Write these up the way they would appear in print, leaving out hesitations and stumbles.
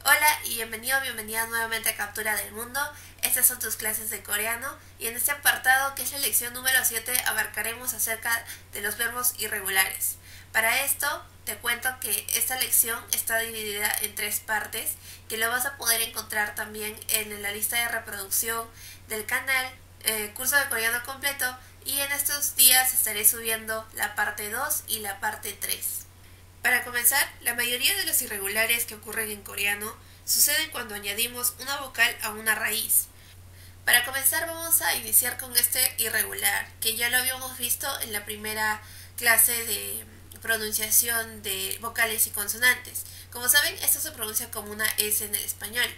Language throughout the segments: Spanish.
Hola y bienvenida nuevamente a Captura del Mundo. Estas son tus clases de coreano y en este apartado, que es la lección número 7, abarcaremos acerca de los verbos irregulares. Para esto te cuento que esta lección está dividida en 3 partes, que lo vas a poder encontrar también en la lista de reproducción del canal Curso de Coreano Completo, y en estos días estaré subiendo la parte 2 y la parte 3. Para comenzar, la mayoría de los irregulares que ocurren en coreano suceden cuando añadimos una vocal a una raíz. Para comenzar vamos a iniciar con este irregular, que ya lo habíamos visto en la primera clase de pronunciación de vocales y consonantes. Como saben, esto se pronuncia como una S en el español.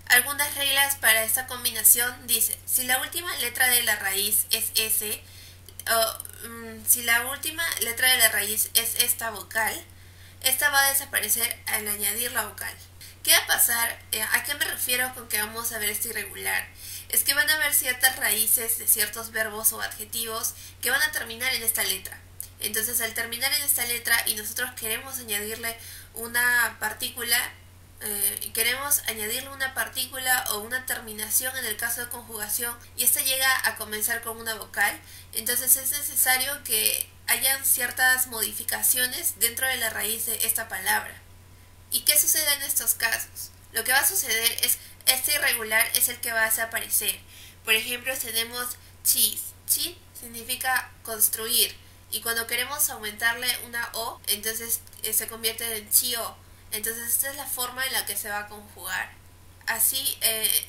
Algunas reglas para esta combinación dice: si la última letra de la raíz es S, si la última letra de la raíz es esta vocal, esta va a desaparecer al añadir la vocal. ¿Qué va a pasar? ¿A qué me refiero con que vamos a ver este irregular? Es que van a haber ciertas raíces de ciertos verbos o adjetivos que van a terminar en esta letra. Entonces, al terminar en esta letra y nosotros queremos añadirle una partícula, o una terminación en el caso de conjugación, y esta llega a comenzar con una vocal, entonces es necesario que hayan ciertas modificaciones dentro de la raíz de esta palabra. ¿Y qué sucede en estos casos? Lo que va a suceder es este irregular es el que va a desaparecer. Por ejemplo, tenemos cheese. Chi significa construir, y cuando queremos aumentarle una O, entonces se convierte en chio. Entonces esta es la forma en la que se va a conjugar. Así,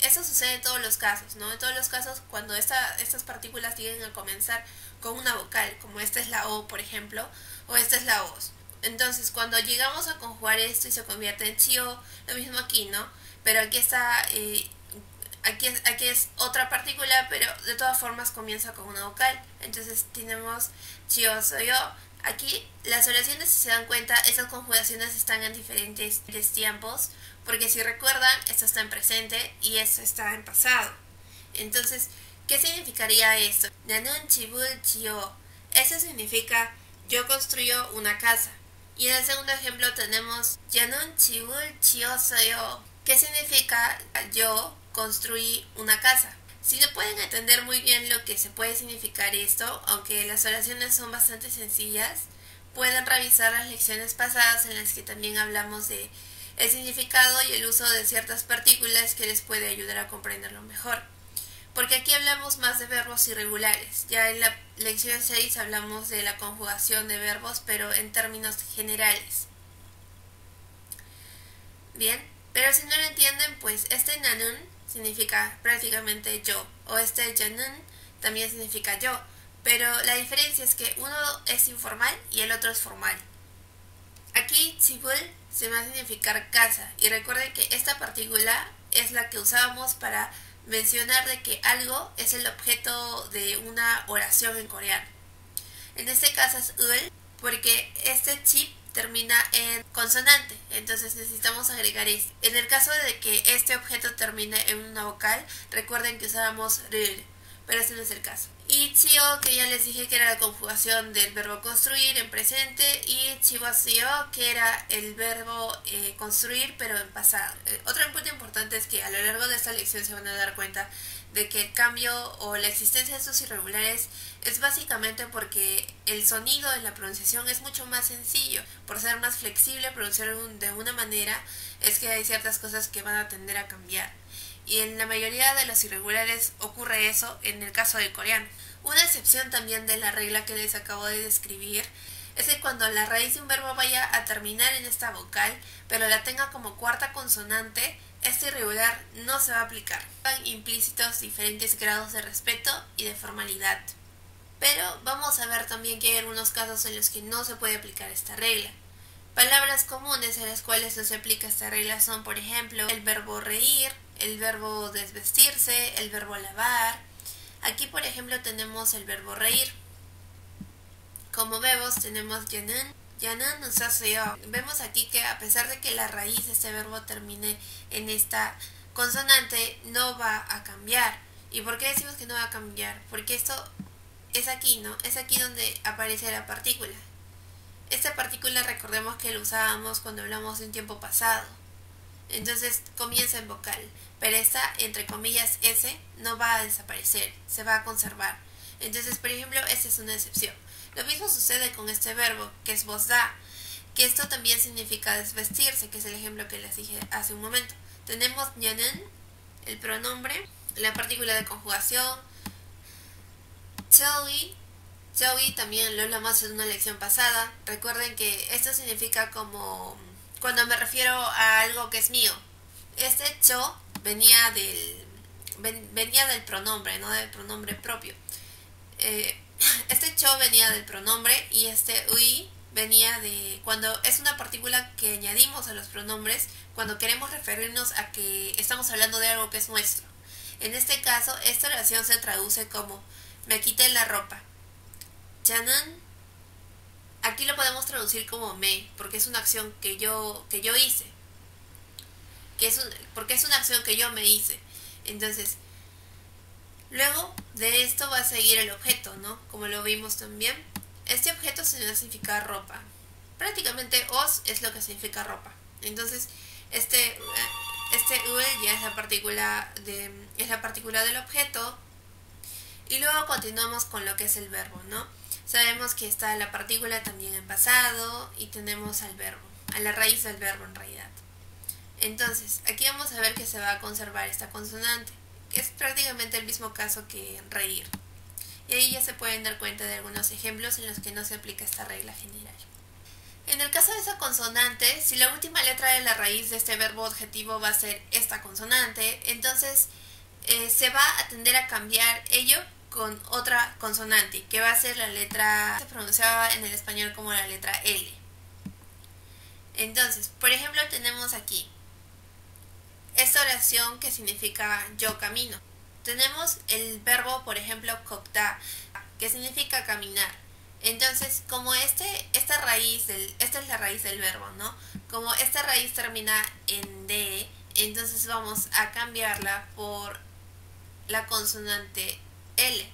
eso sucede en todos los casos, ¿no? En todos los casos, cuando estas partículas lleguen a comenzar con una vocal, como esta es la O, por ejemplo, o esta es la O. Entonces, cuando llegamos a conjugar esto y se convierte en chio, lo mismo aquí, ¿no? Pero aquí está, aquí es otra partícula, pero de todas formas comienza con una vocal. Entonces tenemos chio soy yo. Aquí las oraciones, si se dan cuenta, esas conjugaciones están en diferentes tiempos, porque si recuerdan, esto está en presente y esto está en pasado. Entonces, ¿qué significaría esto? 나는 집을 지어. Eso significa yo construyo una casa. Y en el segundo ejemplo tenemos 나는 집을 지었어요. ¿Qué significa yo construí una casa? Si no pueden entender muy bien lo que se puede significar esto, aunque las oraciones son bastante sencillas, pueden revisar las lecciones pasadas en las que también hablamos de el significado y el uso de ciertas partículas, que les puede ayudar a comprenderlo mejor. Porque aquí hablamos más de verbos irregulares. Ya en la lección 6 hablamos de la conjugación de verbos, pero en términos generales. Bien, pero si no lo entienden, pues este nanun significa prácticamente yo, o este janun también significa yo, pero la diferencia es que uno es informal y el otro es formal. Aquí chibul se va a significar casa, y recuerden que esta partícula es la que usábamos para mencionar de que algo es el objeto de una oración en coreano. En este caso es ul, porque este chip termina en consonante, entonces necesitamos agregar esto. En el caso de que este objeto termine en una vocal, recuerden que usábamos ril, pero este no es el caso. Y chio, que ya les dije que era la conjugación del verbo construir en presente, y chiwaseo, que era el verbo construir pero en pasado. Otro punto importante es que a lo largo de esta lección se van a dar cuenta de que el cambio o la existencia de estos irregulares es básicamente porque el sonido en la pronunciación es mucho más sencillo. Por ser más flexible, pronunciar de una manera, es que hay ciertas cosas que van a tender a cambiar. Y en la mayoría de los irregulares ocurre eso en el caso del coreano. Una excepción también de la regla que les acabo de describir es que cuando la raíz de un verbo vaya a terminar en esta vocal, pero la tenga como cuarta consonante, este irregular no se va a aplicar. Van implícitos diferentes grados de respeto y de formalidad. Pero vamos a ver también que hay algunos casos en los que no se puede aplicar esta regla. Palabras comunes en las cuales no se aplica esta regla son, por ejemplo, el verbo reír, el verbo desvestirse, el verbo lavar. Aquí, por ejemplo, tenemos el verbo reír. Como vemos, tenemos yanun. Yanun nos hace yo. Vemos aquí que a pesar de que la raíz de este verbo termine en esta consonante, no va a cambiar. ¿Y por qué decimos que no va a cambiar? Porque esto es aquí, ¿no? Es aquí donde aparece la partícula. Esta partícula recordemos que la usábamos cuando hablamos de un tiempo pasado. Entonces comienza en vocal, pero esta, entre comillas, S, no va a desaparecer, se va a conservar. Entonces, por ejemplo, esta es una excepción. Lo mismo sucede con este verbo, que es bosda, que esto también significa desvestirse, que es el ejemplo que les dije hace un momento. Tenemos ñanen, el pronombre, la partícula de conjugación, Joey también lo hablamos en una lección pasada. Recuerden que esto significa como cuando me refiero a algo que es mío. Este cho venía del pronombre, no del pronombre propio. Este cho venía del pronombre y este ui venía de cuando es una partícula que añadimos a los pronombres cuando queremos referirnos a que estamos hablando de algo que es nuestro. En este caso, esta oración se traduce como me quité la ropa. Chanan. Aquí lo podemos traducir como me, porque es una acción que yo hice. Porque es una acción que yo me hice. Entonces, luego de esto va a seguir el objeto, ¿no? Como lo vimos también. Este objeto significa ropa. Prácticamente os es lo que significa ropa. Entonces, este ue ya es la partícula del objeto. Y luego continuamos con lo que es el verbo, ¿no? Sabemos que está la partícula también en pasado y tenemos al verbo, a la raíz del verbo en realidad. Entonces, aquí vamos a ver que se va a conservar esta consonante, que es prácticamente el mismo caso que reír. Y ahí ya se pueden dar cuenta de algunos ejemplos en los que no se aplica esta regla general. En el caso de esa consonante, si la última letra de la raíz de este verbo adjetivo va a ser esta consonante, entonces se va a tender a cambiar ello con otra consonante, que va a ser la letra, se pronunciaba en el español como la letra L. Entonces, por ejemplo, tenemos aquí esta oración que significa yo camino. Tenemos el verbo, por ejemplo, kokda, que significa caminar. Entonces, como esta es la raíz del verbo, ¿no? Como esta raíz termina en D, entonces vamos a cambiarla por la consonante L.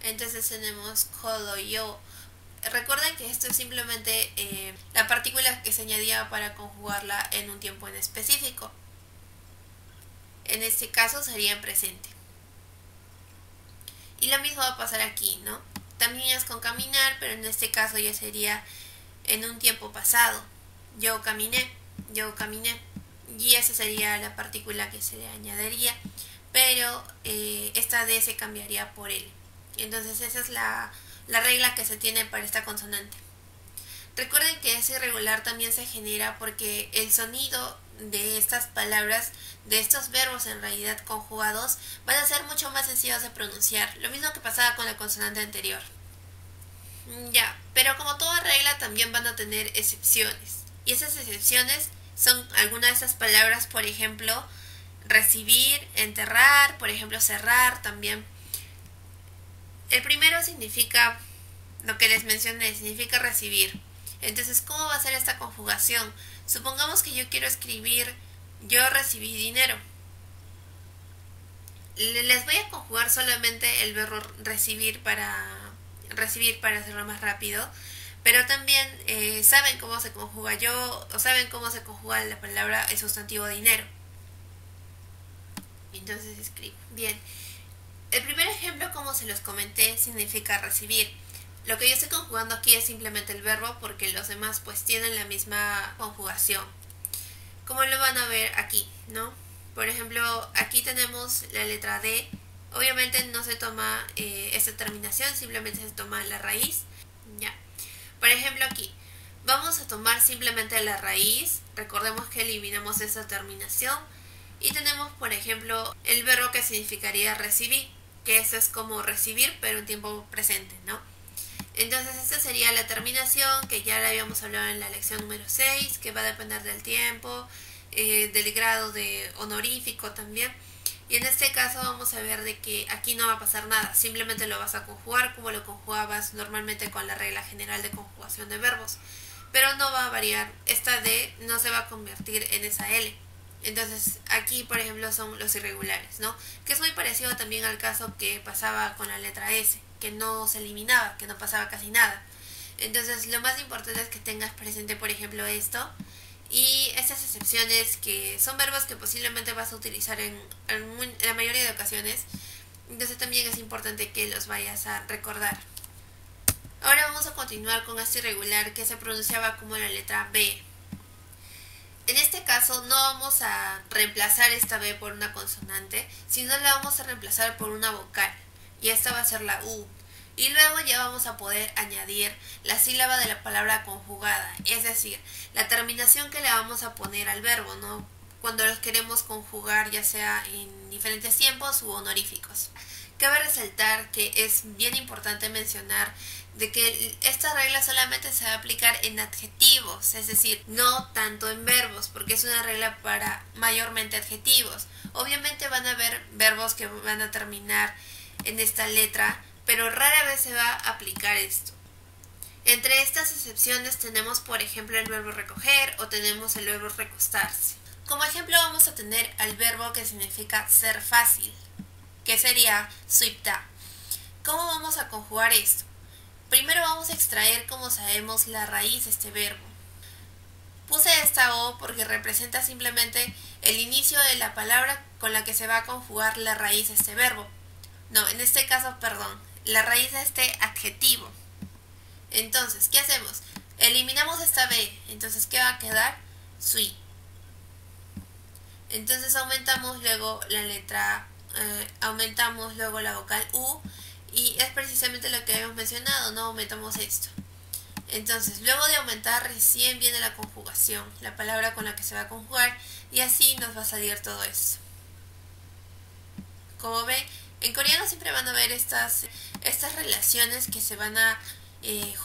Entonces tenemos kodoyo. Recuerden que esto es simplemente la partícula que se añadía para conjugarla en un tiempo en específico. En este caso sería en presente. Y lo mismo va a pasar aquí, ¿no? También es con caminar, pero en este caso ya sería en un tiempo pasado. Yo caminé. Y esa sería la partícula que se le añadiría, pero esta D se cambiaría por L. Entonces esa es la regla que se tiene para esta consonante. Recuerden que ese irregular también se genera porque el sonido de estas palabras, de estos verbos en realidad conjugados, van a ser mucho más sencillos de pronunciar, lo mismo que pasaba con la consonante anterior. Ya, pero como toda regla también van a tener excepciones, y esas excepciones son algunas de esas palabras, por ejemplo, recibir, enterrar, por ejemplo, cerrar también. El primero significa, lo que les mencioné, significa recibir. Entonces, ¿cómo va a ser esta conjugación? Supongamos que yo quiero escribir, yo recibí dinero. Les voy a conjugar solamente el verbo recibir para hacerlo más rápido. Pero también saben cómo se conjuga yo, o saben cómo se conjuga la palabra el sustantivo dinero. Entonces escribo. Bien. El primer ejemplo, como se los comenté, significa recibir. Lo que yo estoy conjugando aquí es simplemente el verbo porque los demás pues tienen la misma conjugación. Como lo van a ver aquí, ¿no? Por ejemplo, aquí tenemos la letra D. Obviamente no se toma esta terminación, simplemente se toma la raíz. Ya. Por ejemplo aquí, vamos a tomar simplemente la raíz, recordemos que eliminamos esa terminación y tenemos por ejemplo el verbo que significaría recibir, que eso es como recibir pero en tiempo presente, ¿no? Entonces esta sería la terminación que ya la habíamos hablado en la lección número 6, que va a depender del tiempo, del grado de honorífico también. Y en este caso vamos a ver de que aquí no va a pasar nada, simplemente lo vas a conjugar como lo conjugabas normalmente con la regla general de conjugación de verbos, pero no va a variar, esta D no se va a convertir en esa L. Entonces aquí por ejemplo son los irregulares, ¿no? Que es muy parecido también al caso que pasaba con la letra S, que no se eliminaba, que no pasaba casi nada. Entonces lo más importante es que tengas presente, por ejemplo, esto y estas excepciones, que son verbos que posiblemente vas a utilizar en la mayoría de ocasiones. Entonces también es importante que los vayas a recordar. Ahora vamos a continuar con este irregular que se pronunciaba como la letra B. En este caso no vamos a reemplazar esta B por una consonante, sino la vamos a reemplazar por una vocal, y esta va a ser la U. Y luego ya vamos a poder añadir la sílaba de la palabra conjugada, es decir, la terminación que le vamos a poner al verbo, ¿no? Cuando los queremos conjugar, ya sea en diferentes tiempos u honoríficos. Cabe resaltar que es bien importante mencionar de que esta regla solamente se va a aplicar en adjetivos, es decir, no tanto en verbos, porque es una regla para mayormente adjetivos. Obviamente van a haber verbos que van a terminar en esta letra, pero rara vez se va a aplicar esto. Entre estas excepciones tenemos, por ejemplo, el verbo recoger o tenemos el verbo recostarse. Como ejemplo vamos a tener al verbo que significa ser fácil, que sería suipta. ¿Cómo vamos a conjugar esto? Primero vamos a extraer, como sabemos, la raíz de este verbo. Puse esta O porque representa simplemente el inicio de la palabra con la que se va a conjugar la raíz de este verbo. No, en este caso, perdón, la raíz de este adjetivo. Entonces, ¿qué hacemos? Eliminamos esta B, entonces ¿qué va a quedar? Sui. Entonces aumentamos luego la letra, aumentamos luego la vocal U, y es precisamente lo que hemos mencionado, no aumentamos esto. Entonces, luego de aumentar recién viene la conjugación, la palabra con la que se va a conjugar, y así nos va a salir todo esto. Como ven, en coreano siempre van a ver estas relaciones que se van a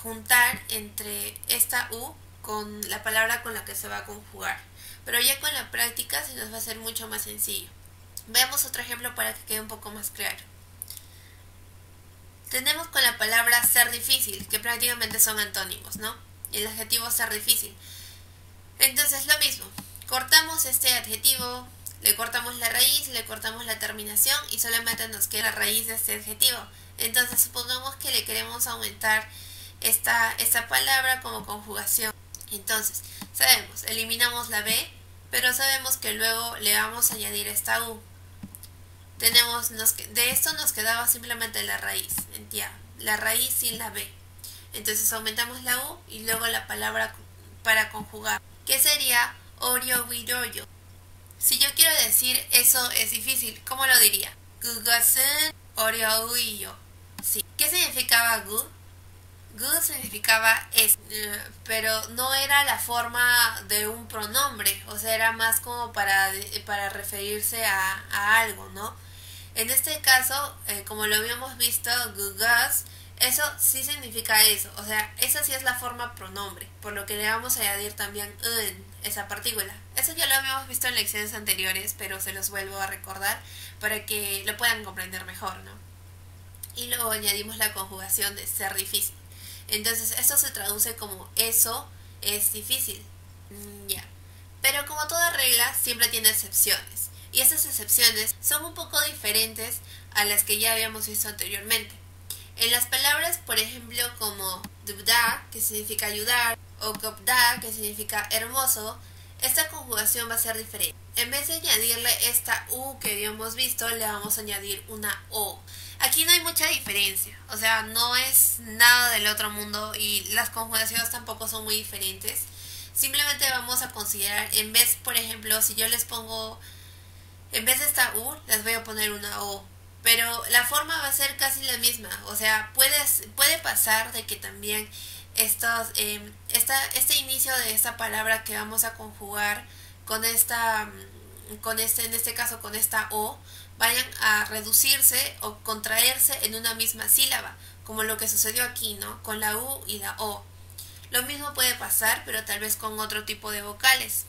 juntar entre esta U con la palabra con la que se va a conjugar. Pero ya con la práctica se nos va a hacer mucho más sencillo. Veamos otro ejemplo para que quede un poco más claro. Tenemos con la palabra ser difícil, que prácticamente son antónimos, ¿no? El adjetivo ser difícil. Entonces lo mismo, cortamos este adjetivo, le cortamos la raíz, le cortamos la terminación y solamente nos queda la raíz de este adjetivo. Entonces supongamos que le queremos aumentar esta palabra como conjugación. Entonces, sabemos, eliminamos la B, pero sabemos que luego le vamos a añadir esta U. De esto nos quedaba simplemente la raíz, la raíz sin la B. Entonces aumentamos la U y luego la palabra para conjugar, que sería oryo wiroyo. Si yo quiero decir eso es difícil, ¿cómo lo diría? Gugasen oryo wiyo. Sí. ¿Qué significaba gu? Gu significaba es, pero no era la forma de un pronombre, o sea, era más como para referirse a algo, ¿no? En este caso, como lo habíamos visto, gugas, eso sí significa eso, o sea, esa sí es la forma pronombre, por lo que le vamos a añadir también esa partícula. Eso ya lo habíamos visto en lecciones anteriores, pero se los vuelvo a recordar para que lo puedan comprender mejor, ¿no? Y luego añadimos la conjugación de ser difícil. Entonces esto se traduce como eso es difícil. Ya. Pero como toda regla, siempre tiene excepciones. Y esas excepciones son un poco diferentes a las que ya habíamos visto anteriormente. En las palabras, por ejemplo, como dubda, que significa ayudar, o gopda, que significa hermoso, esta conjugación va a ser diferente. En vez de añadirle esta U que habíamos visto, le vamos a añadir una O. Aquí no hay mucha diferencia, o sea, no es nada del otro mundo y las conjugaciones tampoco son muy diferentes. Simplemente vamos a considerar, en vez, por ejemplo, si yo les pongo, en vez de esta U, les voy a poner una O. Pero la forma va a ser casi la misma, o sea, puede pasar de que también este inicio de esta palabra que vamos a conjugar con en este caso con esta O, vayan a reducirse o contraerse en una misma sílaba, como lo que sucedió aquí, ¿no? Con la U y la O. Lo mismo puede pasar, pero tal vez con otro tipo de vocales.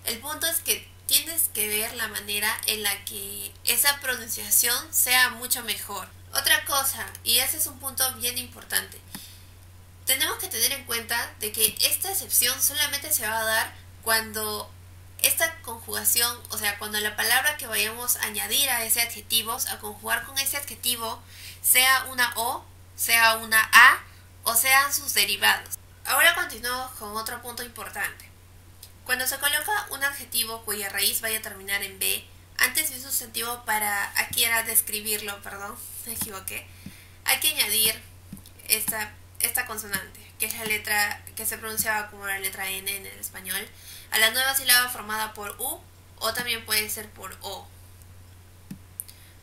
El punto es que tienes que ver la manera en la que esa pronunciación sea mucho mejor. Otra cosa, y ese es un punto bien importante, tenemos que tener en cuenta de que esta excepción solamente se va a dar cuando esta conjugación, o sea, cuando la palabra que vayamos a añadir a ese adjetivo, a conjugar con ese adjetivo, sea una O, sea una A o sean sus derivados. Ahora continuamos con otro punto importante. Cuando se coloca un adjetivo cuya raíz vaya a terminar en B, antes de un sustantivo para, aquí era describirlo, perdón, me equivoqué, hay que añadir esta consonante, que es la letra que se pronunciaba como la letra N en el español, a la nueva sílaba formada por U o también puede ser por O.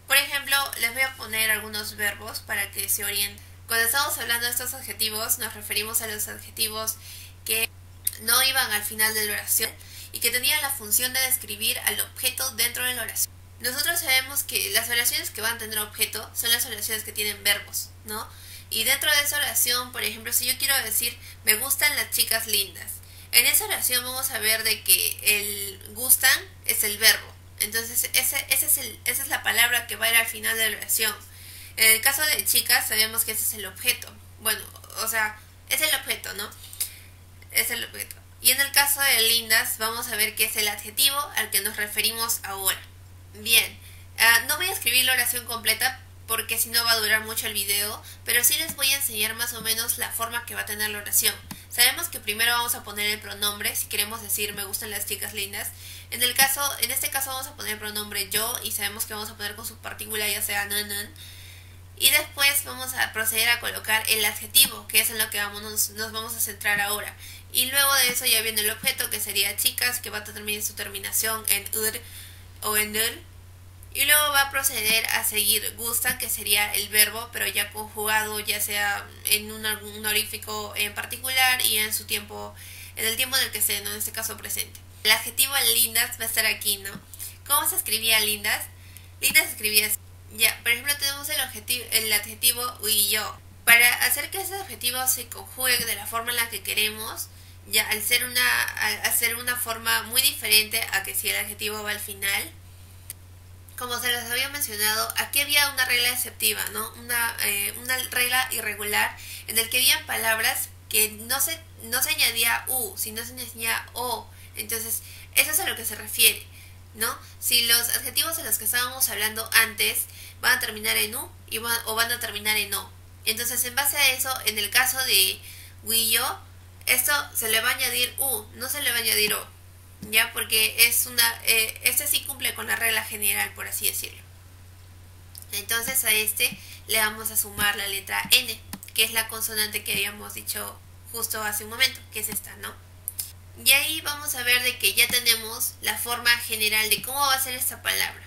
Por ejemplo, les voy a poner algunos verbos para que se orienten. Cuando estamos hablando de estos adjetivos, nos referimos a los adjetivos que no iban al final de la oración y que tenían la función de describir al objeto dentro de la oración. Nosotros sabemos que las oraciones que van a tener objeto son las oraciones que tienen verbos, ¿no? Y dentro de esa oración, por ejemplo, si yo quiero decir me gustan las chicas lindas, en esa oración vamos a ver de que el gustan es el verbo. Entonces esa es la palabra que va a ir al final de la oración. En el caso de chicas sabemos que ese es el objeto. Bueno, o sea, es el objeto, ¿no? Es el objeto. Y en el caso de lindas vamos a ver que es el adjetivo al que nos referimos ahora. Bien, no voy a escribir la oración completa porque si no va a durar mucho el video, pero sí les voy a enseñar más o menos la forma que va a tener la oración. Sabemos que primero vamos a poner el pronombre, si queremos decir me gustan las chicas lindas. En este caso vamos a poner el pronombre yo y sabemos que vamos a poner con su partícula ya sea nun. Y después vamos a proceder a colocar el adjetivo, que es en lo que nos vamos a centrar ahora. Y luego de eso ya viene el objeto, que sería chicas, que va a terminar su terminación en ur o en nul. Y luego va a proceder a seguir gustan, que sería el verbo, pero ya conjugado, ya sea en un honorífico en particular y en su tiempo, en el tiempo en el que esté, ¿no? En este caso presente. El adjetivo lindas va a estar aquí, ¿no? ¿Cómo se escribía lindas? Lindas se escribía así. Ya, por ejemplo, tenemos el adjetivo y yo. Para hacer que ese adjetivo se conjugue de la forma en la que queremos, ya al ser una forma muy diferente a que si el adjetivo va al final, como se les había mencionado, aquí había una regla exceptiva, ¿no? Una regla irregular en el que habían palabras que no se añadía U, sino se añadía O. Entonces, eso es a lo que se refiere, ¿no? Si los adjetivos a los que estábamos hablando antes van a terminar en U o van a terminar en O. Entonces, en base a eso, en el caso de we, yo, esto se le va a añadir U, no se le va a añadir O. Ya, porque este sí cumple con la regla general, por así decirlo. Entonces a este le vamos a sumar la letra N, que es la consonante que habíamos dicho justo hace un momento, que es esta, ¿no? Y ahí vamos a ver de que ya tenemos la forma general de cómo va a ser esta palabra.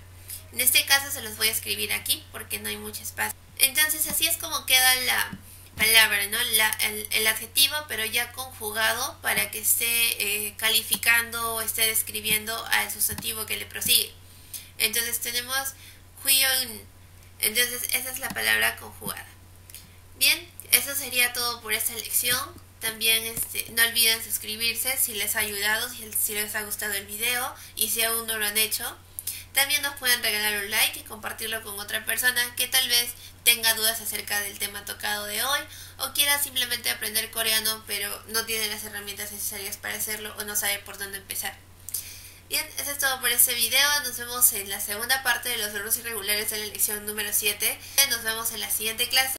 En este caso se los voy a escribir aquí porque no hay mucho espacio. Entonces así es como queda la palabra, ¿no? El adjetivo, pero ya conjugado para que esté calificando o esté describiendo al sustantivo que le prosigue. Entonces tenemos huion. Entonces esa es la palabra conjugada. Bien, eso sería todo por esta lección. También no olviden suscribirse si les ha ayudado, si les ha gustado el video y si aún no lo han hecho. También nos pueden regalar un like y compartirlo con otra persona que tal vez tenga dudas acerca del tema tocado de hoy o quiera simplemente aprender coreano pero no tiene las herramientas necesarias para hacerlo o no sabe por dónde empezar. Bien, eso es todo por este video. Nos vemos en la segunda parte de los verbos irregulares de la lección número 7. Nos vemos en la siguiente clase.